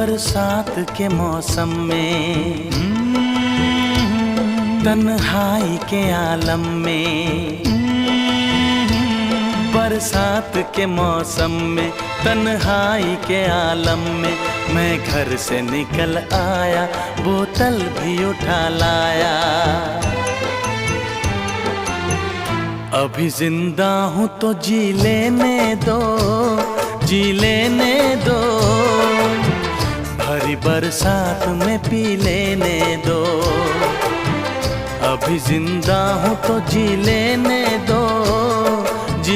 बरसात के मौसम में, तन्हाई के आलम में, बरसात के मौसम में, तन्हाई के आलम में, मैं घर से निकल आया, बोतल भी उठा लाया। अभी जिंदा हूँ तो जी लेने दो, जी लेने दो, भरी बरसात में पी लेने दो। अभी जिंदा हूँ तो जी लेने दो,